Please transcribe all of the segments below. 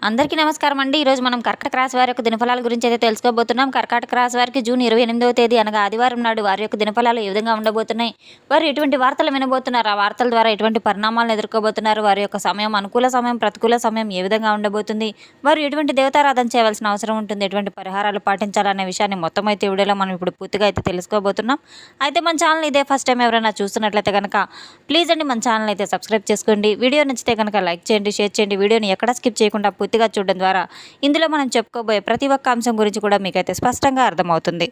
అందరికీ నమస్కారం అండి. ఈరోజు మనం కర్కాటక రాశి వారి యొక్క దినఫలాల గురించి అయితే తెలుసుకోబోతున్నాం. కర్కాటక రాశి వారికి జూన్ 28వ తేదీ అనగా ఆదివారం నాడు వారి యొక్క దినఫలాలు ఏ విధంగా ఉండబోతున్నాయి, వారు ఎటువంటి వార్తలు వినబోతున్నారు, ఆ వార్తల ద్వారా ఎటువంటి పరిణామాలను ఎదుర్కోబోతున్నారు, వారి యొక్క సమయం అనుకూల సమయం ప్రతికూల సమయం ఏ విధంగా ఉండబోతుంది, వారు ఎటువంటి దేవతారాధన చేయవలసిన అవసరం ఉంటుంది, ఎటువంటి పరిహారాలు పాటించాలనే విషయాన్ని మొత్తం అయితే వీడియోలో మనం ఇప్పుడు పూర్తిగా అయితే తెలుసుకోబోతున్నాం. అయితే మన ఛానల్ ఇదే ఫస్ట్ టైం ఎవరైనా చూస్తున్నట్లయితే కనుక ప్లీజ్ అండి మన ఛానల్ అయితే సబ్స్క్రైబ్ చేసుకోండి. వీడియో నచ్చితే కనుక లైక్ చేయండి, షేర్ చేయండి. వీడియోని ఎక్కడ స్కిప్ చేయకుండా పూర్తిగా చూడడం ద్వారా ఇందులో మనం చెప్పుకోబోయే ప్రతి ఒక్క అంశం గురించి కూడా మీకైతే స్పష్టంగా అర్థమవుతుంది.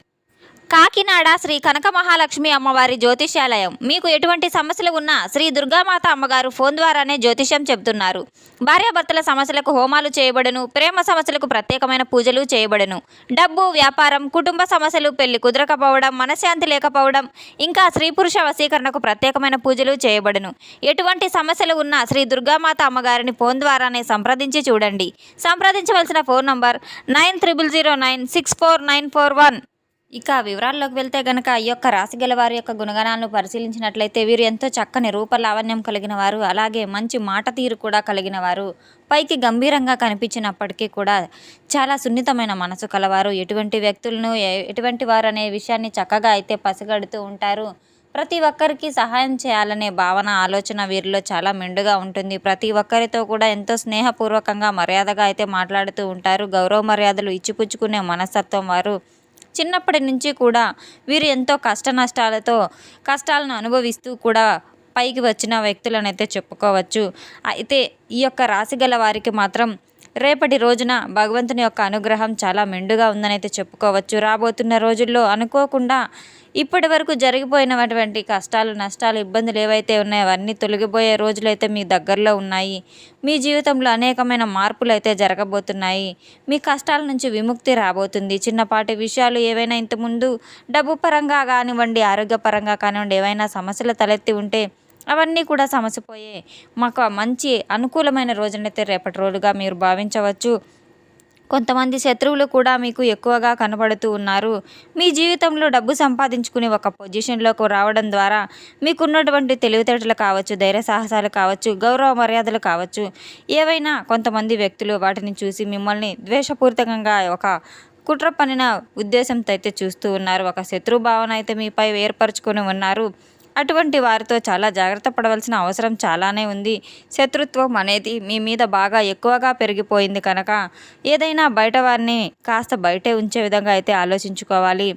కాకినాడ శ్రీ కనక మహాలక్ష్మి అమ్మవారి జ్యోతిష్యాలయం. మీకు ఎటువంటి సమస్యలు ఉన్నా శ్రీ దుర్గామాత అమ్మగారు ఫోన్ ద్వారానే జ్యోతిష్యం చెబుతున్నారు. భార్యాభర్తల సమస్యలకు హోమాలు చేయబడును, ప్రేమ సమస్యలకు ప్రత్యేకమైన పూజలు చేయబడును, డబ్బు, వ్యాపారం, కుటుంబ సమస్యలు, పెళ్లి కుదరకపోవడం, మనశ్శాంతి లేకపోవడం, ఇంకా స్త్రీ పురుష వశీకరణకు ప్రత్యేకమైన పూజలు చేయబడును. ఎటువంటి సమస్యలు ఉన్నా శ్రీ దుర్గామాత అమ్మగారిని ఫోన్ ద్వారానే సంప్రదించి చూడండి. సంప్రదించవలసిన ఫోన్ నంబర్ 9000964941. ఇక వివరాల్లోకి వెళ్తే గనక ఈ యొక్క రాశి గల వారి యొక్క గుణగణాలను పరిశీలించినట్లయితే వీరు ఎంతో చక్కని రూపలావణ్యం కలిగిన వారు, అలాగే మంచి మాట తీరు కూడా కలిగిన వారు, పైకి గంభీరంగా కనిపించినప్పటికీ కూడా చాలా సున్నితమైన మనసు కలవారు, ఎటువంటి వ్యక్తులను ఎటువంటి వారు అనే విషయాన్ని చక్కగా అయితే పసిగడుతూ ఉంటారు. ప్రతి ఒక్కరికి సహాయం చేయాలనే భావన, ఆలోచన వీరిలో చాలా మెండుగా ఉంటుంది. ప్రతి ఒక్కరితో కూడా ఎంతో స్నేహపూర్వకంగా మర్యాదగా అయితే మాట్లాడుతూ ఉంటారు. గౌరవ మర్యాదలు ఇచ్చిపుచ్చుకునే మనస్తత్వం వారు. చిన్నప్పటి నుంచి కూడా వీరు ఎంతో కష్టాలను అనుభవిస్తూ కూడా పైకి వచ్చిన వ్యక్తులనైతే చెప్పుకోవచ్చు. అయితే ఈ యొక్క రాశి గల వారికి మాత్రం రేపటి రోజున భగవంతుని యొక్క అనుగ్రహం చాలా మెండుగా ఉందనైతే చెప్పుకోవచ్చు. రాబోతున్న రోజుల్లో అనుకోకుండా ఇప్పటి వరకు జరిగిపోయినటువంటి కష్టాలు, నష్టాలు, ఇబ్బందులు ఏవైతే ఉన్నాయో అవన్నీ తొలగిపోయే రోజులైతే మీ దగ్గరలో ఉన్నాయి. మీ జీవితంలో అనేకమైన మార్పులు అయితే జరగబోతున్నాయి. మీ కష్టాల నుంచి విముక్తి రాబోతుంది. చిన్నపాటి విషయాలు ఏవైనా ఇంతకుముందు డబ్బు పరంగా కానివ్వండి, ఆరోగ్యపరంగా కానివ్వండి, ఏవైనా సమస్యలు తలెత్తి ఉంటే అవన్నీ కూడా సమసిపోయే మాకు మంచి అనుకూలమైన రోజునైతే రేపటి రోజుగా మీరు భావించవచ్చు. కొంతమంది శత్రువులు కూడా మీకు ఎక్కువగా కనబడుతూ ఉన్నారు. మీ జీవితంలో డబ్బు సంపాదించుకుని ఒక పొజిషన్లోకి రావడం ద్వారా మీకున్నటువంటి తెలివితేటలు కావచ్చు, ధైర్య సాహసాలు కావచ్చు, గౌరవ మర్యాదలు కావచ్చు, ఏవైనా కొంతమంది వ్యక్తులు వాటిని చూసి మిమ్మల్ని ద్వేషపూరితంగా ఒక కుట్ర పనిన ఉద్దేశంతో అయితే చూస్తూ ఉన్నారు. ఒక శత్రు భావన అయితే మీపై ఏర్పరచుకొని ఉన్నారు. అటువంటి వారితో చాలా జాగ్రత్త పడవలసిన అవసరం చాలానే ఉంది. శత్రుత్వం అనేది మీ మీద బాగా ఎక్కువగా పెరిగిపోయింది కనుక ఏదైనా బయట వారిని కాస్త బయటే ఉంచే విధంగా అయితే ఆలోచించుకోవాలి.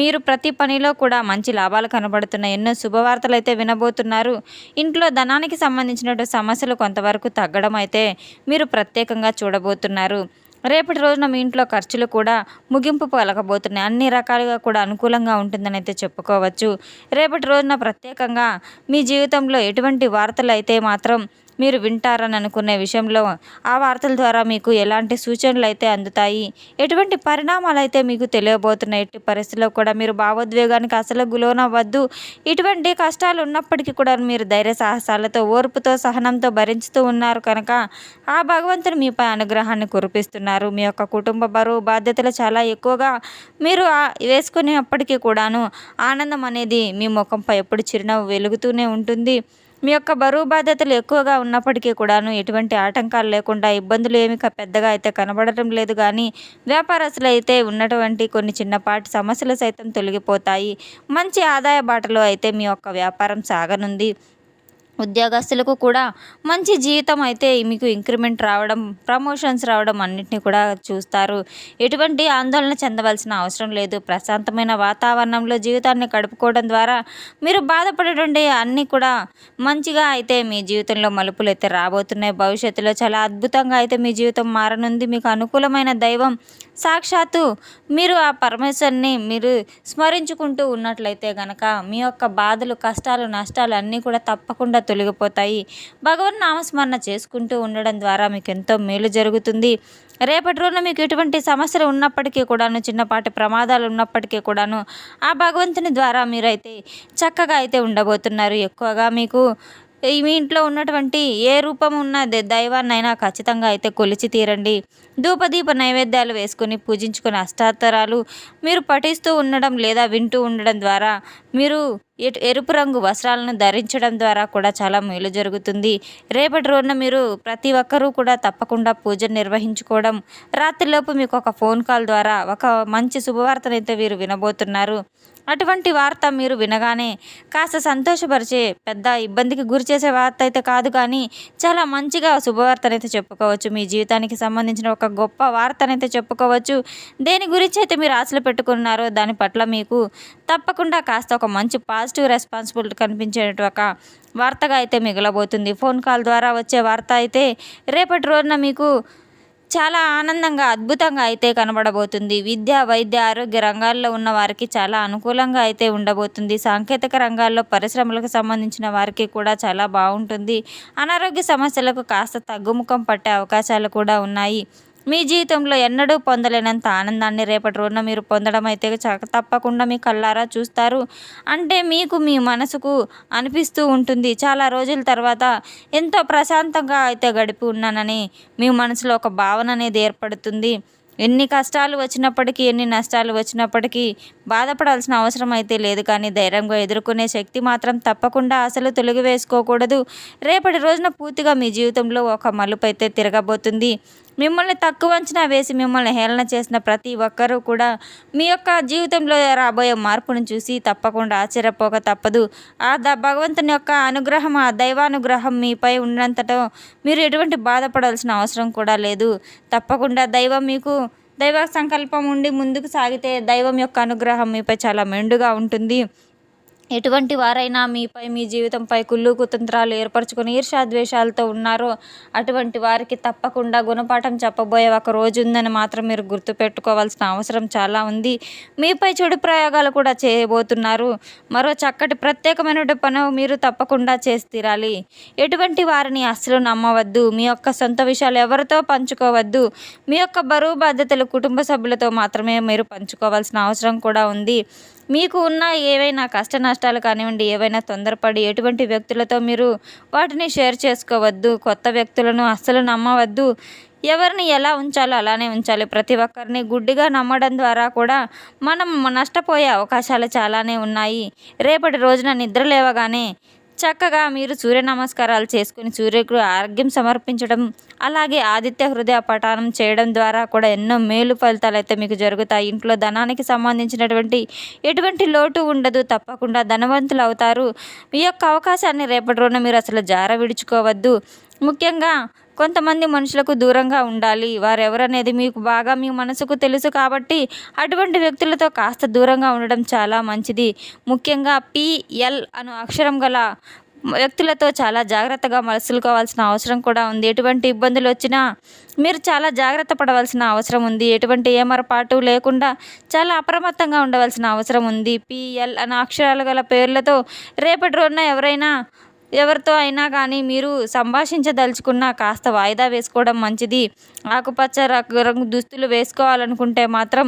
మీరు ప్రతి పనిలో కూడా మంచి లాభాలు కనబడుతున్నాయి. ఎన్నో శుభవార్తలు అయితే వినబోతున్నారు. ఇంట్లో ధనానికి సంబంధించినటువంటి సమస్యలు కొంతవరకు తగ్గడం అయితే మీరు ప్రత్యేకంగా చూడబోతున్నారు. రేపటి రోజున మీ ఇంట్లో ఖర్చులు కూడా ముగింపు పలకబోతున్నాయి. అన్ని రకాలుగా కూడా అనుకూలంగా ఉంటుందని అయితే చెప్పుకోవచ్చు. రేపటి రోజున ప్రత్యేకంగా మీ జీవితంలో ఎటువంటి వార్తలు అయితే మాత్రం మీరు వింటారని అనుకునే విషయంలో ఆ వార్తల ద్వారా మీకు ఎలాంటి సూచనలు అయితే అందుతాయి, ఎటువంటి పరిణామాలు అయితే మీకు తెలియబోతున్నాయి. ఎట్టి పరిస్థితుల్లో కూడా మీరు భావోద్వేగానికి అసలు గులోనవ్వద్దు. ఇటువంటి కష్టాలు ఉన్నప్పటికీ కూడా మీరు ధైర్య సాహసాలతో, ఓర్పుతో, సహనంతో భరించుతూ ఉన్నారు కనుక ఆ భగవంతుడు మీపై అనుగ్రహాన్ని కురిపిస్తున్నారు. మీ యొక్క కుటుంబ బరువు బాధ్యతలు చాలా ఎక్కువగా మీరు వేసుకునేప్పటికీ కూడాను ఆనందం అనేది మీ ముఖంపై ఎప్పుడు చిరునవ్వు వెలుగుతూనే ఉంటుంది. మీ యొక్క బరువు బాధ్యతలు ఎక్కువగా ఉన్నప్పటికీ కూడాను ఎటువంటి ఆటంకాలు లేకుండా ఇబ్బందులు ఏమి పెద్దగా అయితే కనబడటం లేదు. కానీ వ్యాపారస్తులు అయితే ఉన్నటువంటి కొన్ని చిన్నపాటి సమస్యలు సైతం తొలగిపోతాయి. మంచి ఆదాయ బాటలో అయితే మీ యొక్క వ్యాపారం సాగనుంది. ఉద్యోగస్తులకు కూడా మంచి జీవితం అయితే మీకు ఇంక్రిమెంట్ రావడం, ప్రమోషన్స్ రావడం అన్నింటినీ కూడా చూస్తారు. ఎటువంటి ఆందోళన చెందవలసిన అవసరం లేదు. ప్రశాంతమైన వాతావరణంలో జీవితాన్ని గడుపుకోవడం ద్వారా మీరు బాధపడేటువంటి అన్నీ కూడా మంచిగా అయితే మీ జీవితంలో మలుపులు అయితే రాబోతున్నాయి. భవిష్యత్తులో చాలా అద్భుతంగా అయితే మీ జీవితం మారనుంది. మీకు అనుకూలమైన దైవం సాక్షాత్తు మీరు ఆ పరమేశ్వరుని మీరు స్మరించుకుంటూ ఉన్నట్లయితే గనక మీ యొక్క బాధలు, కష్టాలు, నష్టాలు అన్నీ కూడా తప్పకుండా తొలగిపోతాయి. భగవన్ నామస్మరణ చేసుకుంటూ ఉండడం ద్వారా మీకు ఎంతో మేలు జరుగుతుంది. రేపటి రోజున మీకు ఎటువంటి సమస్యలు ఉన్నప్పటికీ కూడాను, చిన్నపాటి ప్రమాదాలు ఉన్నప్పటికీ కూడాను ఆ భగవంతుని ద్వారా మీరైతే చక్కగా అయితే ఉండబోతున్నారు. ఎక్కువగా మీకు మీ ఇంట్లో ఉన్నటువంటి ఏ రూపం ఉన్న దైవాన్నైనా ఖచ్చితంగా అయితే కొలిచి తీరండి. ధూపదీప నైవేద్యాలు వేసుకొని పూజించుకుని అష్టాత్తరాలు మీరు పఠిస్తూ ఉండడం లేదా వింటూ ఉండడం ద్వారా మీరు ఎరుపు రంగు వస్త్రాలను ధరించడం ద్వారా కూడా చాలా మేలు జరుగుతుంది. రేపటి రోజున మీరు ప్రతి ఒక్కరూ కూడా తప్పకుండా పూజను నిర్వహించుకోవడం, రాత్రిలోపు మీకు ఒక ఫోన్ కాల్ ద్వారా ఒక మంచి శుభవార్తనైతే వీరు వినబోతున్నారు. అటువంటి వార్త మీరు వినగానే కాస్త సంతోషపరిచే, పెద్ద ఇబ్బందికి గురి చేసే వార్త అయితే కాదు, కానీ చాలా మంచిగా శుభవార్తనైతే చెప్పుకోవచ్చు. మీ జీవితానికి సంబంధించిన ఒక గొప్ప వార్తనైతే చెప్పుకోవచ్చు. దేని గురించి అయితే మీరు ఆశలు పెట్టుకున్నారో దాని పట్ల మీకు తప్పకుండా కాస్త ఒక మంచి పాజిటివ్ రెస్పాన్సిబిలిటీ కనిపించేట ఒక వార్తగా అయితే మిగలబోతుంది. ఫోన్ కాల్ ద్వారా వచ్చే వార్త అయితే రేపటి రోజున మీకు చాలా ఆనందంగా, అద్భుతంగా అయితే కనబడబోతుంది. విద్య, వైద్య, ఆరోగ్య రంగాల్లో ఉన్న వారికి చాలా అనుకూలంగా అయితే ఉండబోతుంది. సాంకేతిక రంగాల్లో పరిశ్రమలకు సంబంధించిన వారికి కూడా చాలా బాగుంటుంది. అనారోగ్య సమస్యలకు కాస్త తగ్గుముఖం పట్టే అవకాశాలు కూడా ఉన్నాయి. మీ జీవితంలో ఎన్నడూ పొందలేనంత ఆనందాన్ని రేపటి రోజున మీరు పొందడం అయితే తప్పకుండా మీ కళ్ళారా చూస్తారు. అంటే మీకు మీ మనసుకు అనిపిస్తూ ఉంటుంది, చాలా రోజుల తర్వాత ఎంతో ప్రశాంతంగా అయితే గడిపి ఉన్నానని మీ మనసులో ఒక భావన అనేది ఏర్పడుతుంది. ఎన్ని కష్టాలు వచ్చినప్పటికీ, ఎన్ని నష్టాలు వచ్చినప్పటికీ బాధపడాల్సిన అవసరం అయితే లేదు, కానీ ధైర్యంగా ఎదుర్కొనే శక్తి మాత్రం తప్పకుండా అసలు తొలగివేసుకోకూడదు. రేపటి రోజున పూర్తిగా మీ జీవితంలో ఒక మలుపు అయితే తిరగబోతుంది. మిమ్మల్ని తక్కువ అంచనా వేసి మిమ్మల్ని హేళన చేసిన ప్రతి ఒక్కరూ కూడా మీ యొక్క జీవితంలో రాబోయే మార్పును చూసి తప్పకుండా ఆశ్చర్యపోక తప్పదు. ఆ భగవంతుని యొక్క అనుగ్రహం, ఆ దైవానుగ్రహం మీపై ఉన్నంతటో మీరు ఎటువంటి బాధపడాల్సిన అవసరం కూడా లేదు. తప్పకుండా దైవ సంకల్పం ఉండి ముందుకు సాగితే దైవం యొక్క అనుగ్రహం మీపై చాలా మెండుగా ఉంటుంది. ఎటువంటి వారైనా మీపై, మీ జీవితంపై కుళ్ళు కుతంత్రాలు ఏర్పరచుకొని ఈర్ష్యాద్వేషాలతో ఉన్నారో అటువంటి వారికి తప్పకుండా గుణపాఠం చెప్పబోయే ఒక రోజు ఉందని మాత్రం మీరు గుర్తుపెట్టుకోవాల్సిన అవసరం చాలా ఉంది. మీపై చెడు ప్రయోగాలు కూడా చేయబోతున్నారు. మరో చక్కటి ప్రత్యేకమైన పని మీరు తప్పకుండా చేసి తీరాలి. ఎటువంటి వారిని అస్సలు నమ్మవద్దు. మీ యొక్క సొంత విషయాలు ఎవరితో పంచుకోవద్దు. మీ యొక్క బరువు బాధ్యతలు కుటుంబ సభ్యులతో మాత్రమే మీరు పంచుకోవాల్సిన అవసరం కూడా ఉంది. మీకు ఉన్న ఏవైనా కష్ట నష్టాలు కానివ్వండి, ఏవైనా తొందరపడి ఎటువంటి వ్యక్తులతో మీరు వాటిని షేర్ చేసుకోవద్దు. కొత్త వ్యక్తులను అస్సలు నమ్మవద్దు. ఎవరిని ఎలా ఉంచాలో అలానే ఉంచాలి. ప్రతి ఒక్కరిని గుడ్డిగా నమ్మడం ద్వారా కూడా మనం నష్టపోయే అవకాశాలు చాలానే ఉన్నాయి. రేపటి రోజున నిద్ర లేవగానే చక్కగా మీరు సూర్య నమస్కారాలు చేసుకుని సూర్యుడికి ఆర్ఘ్యం సమర్పించడం, అలాగే ఆదిత్య హృదయ పఠనం చేయడం ద్వారా కూడా ఎన్నో మేలు ఫలితాలు అయితే మీకు జరుగుతాయి. ఇంట్లో ధనానికి సంబంధించినటువంటి ఎటువంటి లోటు ఉండదు. తప్పకుండా ధనవంతులు అవుతారు. ఈ యొక్క అవకాశాన్ని రేపటి రోజున మీరు అసలు జార విడుచుకోవద్దు. ముఖ్యంగా కొంతమంది మనుషులకు దూరంగా ఉండాలి. వారెవరనేది మీకు బాగా మీ మనసుకు తెలుసు కాబట్టి అటువంటి వ్యక్తులతో కాస్త దూరంగా ఉండడం చాలా మంచిది. ముఖ్యంగా PL అను అక్షరం గల వ్యక్తులతో చాలా జాగ్రత్తగా మసులుకోవాల్సిన అవసరం కూడా ఉంది. ఎటువంటి ఇబ్బందులు వచ్చినా మీరు చాలా జాగ్రత్త పడవలసిన అవసరం ఉంది. ఎటువంటి ఏమరపాటు లేకుండా చాలా అప్రమత్తంగా ఉండవలసిన అవసరం ఉంది. PL అనే అక్షరాలు గల పేర్లతో రేపటి రోజున ఎవరితో అయినా కానీ మీరు సంభాషించదలుచుకున్న కాస్త వాయిదా వేసుకోవడం మంచిది. ఆకుపచ్చ రంగు దుస్తులు వేసుకోవాలనుకుంటే మాత్రం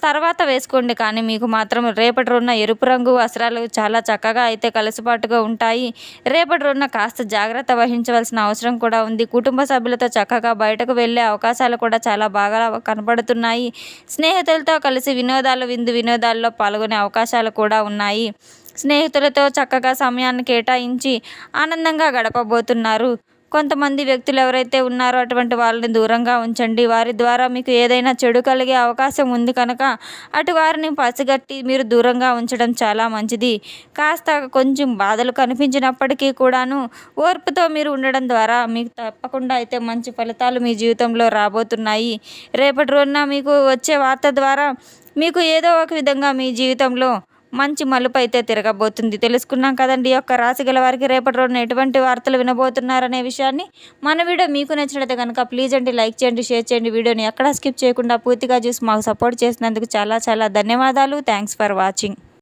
తర్వాత వేసుకోండి, కానీ మీకు మాత్రం రేపటి రోజున ఎరుపు రంగు వస్త్రాలు చాలా చక్కగా అయితే కలుసుబాటుగా ఉంటాయి. రేపటి రోజున కాస్త జాగ్రత్త వహించవలసిన అవసరం కూడా ఉంది. కుటుంబ సభ్యులతో చక్కగా బయటకు వెళ్ళే అవకాశాలు కూడా చాలా బాగా కనబడుతున్నాయి. స్నేహితులతో కలిసి విందు వినోదాల్లో పాల్గొనే అవకాశాలు కూడా ఉన్నాయి. స్నేహితులతో చక్కగా సమయాన్ని కేటాయించి ఆనందంగా గడపబోతున్నారు. కొంతమంది వ్యక్తులు ఎవరైతే ఉన్నారో అటువంటి వాళ్ళని దూరంగా ఉంచండి. వారి ద్వారా మీకు ఏదైనా చెడు కలిగే అవకాశం ఉంది కనుక అటు వారిని పసిగట్టి మీరు దూరంగా ఉంచడం చాలా మంచిది. కాస్త కొంచెం బాధలు కనిపించినప్పటికీ కూడాను ఓర్పుతో మీరు ఉండడం ద్వారా మీకు తప్పకుండా అయితే మంచి ఫలితాలు మీ జీవితంలో రాబోతున్నాయి. రేపటి రోజున మీకు వచ్చే వార్త ద్వారా మీకు ఏదో ఒక విధంగా మీ జీవితంలో మంచి మలుపు అయితే తిరగబోతుంది. తెలుసుకున్నాం కదండి. ఈ యొక్క రాశి గల వారికి రేపటి రోజున ఎటువంటి వార్తలు వినబోతున్నారనే విషయాన్ని. మన వీడియో మీకు నచ్చినట్లయితే కనుక ప్లీజ్ అండి లైక్ చేయండి, షేర్ చేయండి. వీడియోని ఎక్కడా స్కిప్ చేయకుండా పూర్తిగా చూసి మాకు సపోర్ట్ చేసినందుకు చాలా చాలా ధన్యవాదాలు. Thanks for watching.